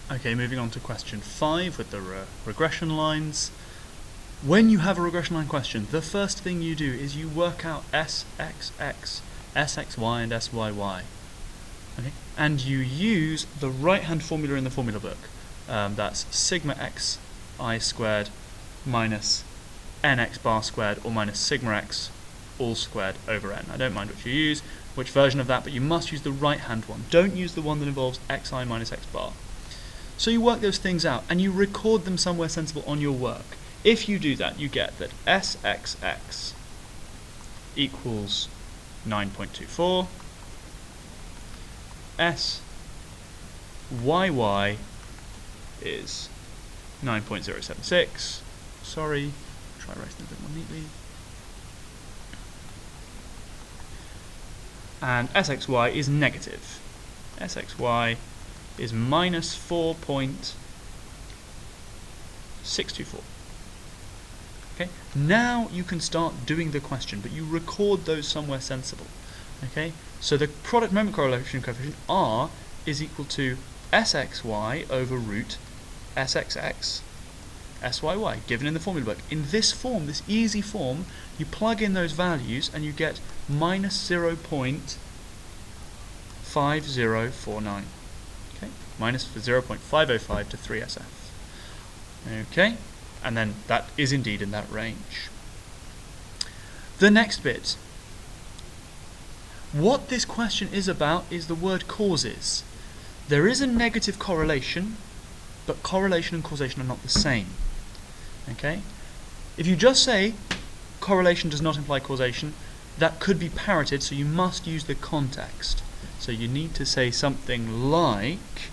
Okay, moving on to question 5 with the regression lines. When you have a regression line question, the first thing you do is you work out SXX, SXY and SYY. Okay? And you use the right-hand formula in the formula book. That's sigma xi squared minus nx bar squared or minus sigma x all squared over n. I don't mind which you use, which version of that, but you must use the right-hand one. Don't use the one that involves xi minus x bar. So you work those things out and you record them somewhere sensible on your work. If you do that, you get that SXX equals 9.24, SYY is 9.076. Sorry, try writing a bit more neatly. And SXY is negative. SXY is minus 4.624. Okay, now you can start doing the question, but you record those somewhere sensible. Okay, so the product moment correlation coefficient R is equal to SXY over root SXX SYY, given in the formula book. In this form, this easy form, you plug in those values and you get minus 0.5049. Okay, minus 0.505 to 3SF. Okay, and then that is indeed in that range. The next bit. What this question is about is the word causes. There is a negative correlation, but correlation and causation are not the same. Okay? If you just say correlation does not imply causation, that could be parroted, so you must use the context. So you need to say something like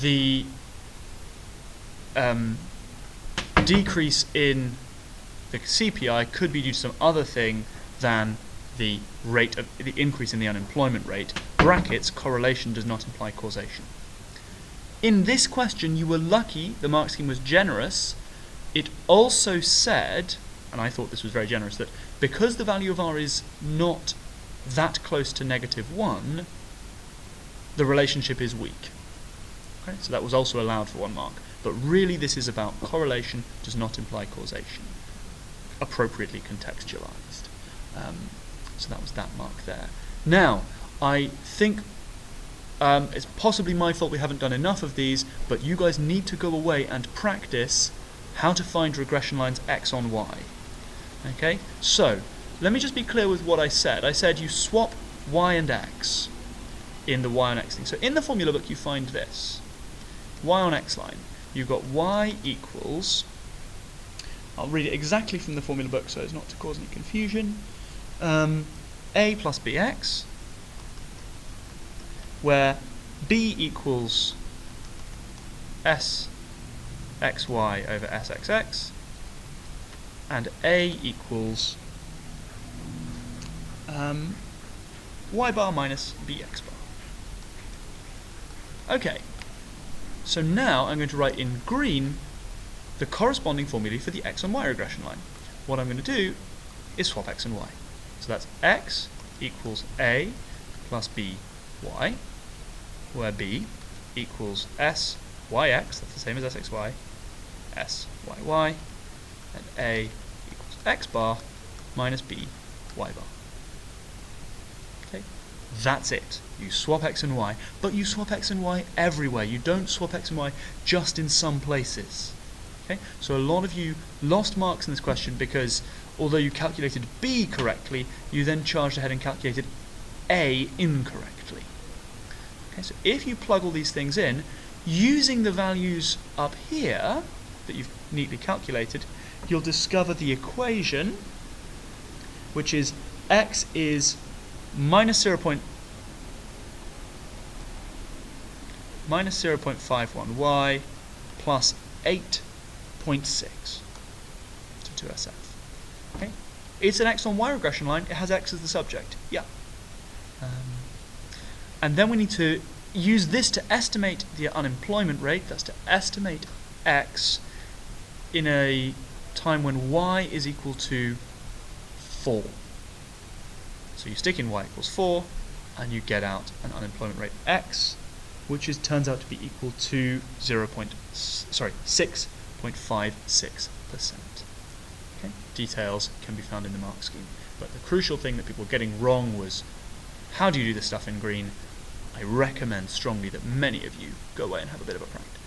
the decrease in the CPI could be due to some other thing than the rate of the increase in the unemployment rate. Brackets, correlation does not imply causation. In this question, you were lucky, the mark scheme was generous. It also said, and I thought this was very generous, that because the value of R is not that close to -1, the relationship is weak. Okay? So that was also allowed for 1 mark. But really this is about correlation does not imply causation, appropriately contextualized. So that was that mark there. Now, I think it's possibly my fault we haven't done enough of these, but you guys need to go away and practice how to find regression lines x on y. Okay, so let me just be clear with what I said. I said you swap y and x in the y on x thing. So in the formula book you find this. Y on x line. You've got y equals, I'll read it exactly from the formula book so as not to cause any confusion, a plus bx, where b equals sxy over sxx, and a equals y bar minus bx bar. Okay, so now I'm going to write in green the corresponding formulae for the x and y regression line. What I'm going to do is swap x and y. So that's x equals a plus b y, where b equals s yx, that's the same as sxy, s yy, and a equals x bar minus b y bar. Okay, that's it. You swap x and y, but you swap x and y everywhere. You don't swap x and y just in some places. Okay, so a lot of you lost marks in this question because although you calculated b correctly, you then charged ahead and calculated a incorrectly. Okay, so if you plug all these things in, using the values up here that you've neatly calculated, you'll discover the equation, which is x is minus 0.51 y plus 8.6 to 2SF. Okay? It's an x on y regression line. It has x as the subject. Yeah. And then we need to use this to estimate the unemployment rate. That's to estimate x in a time when y is equal to 4. So you stick in y equals 4, and you get out an unemployment rate x which turns out to be equal to 6.56%. Okay? Details can be found in the mark scheme. But the crucial thing that people were getting wrong was, how do you do this stuff in green? I recommend strongly that many of you go away and have a bit of a practice.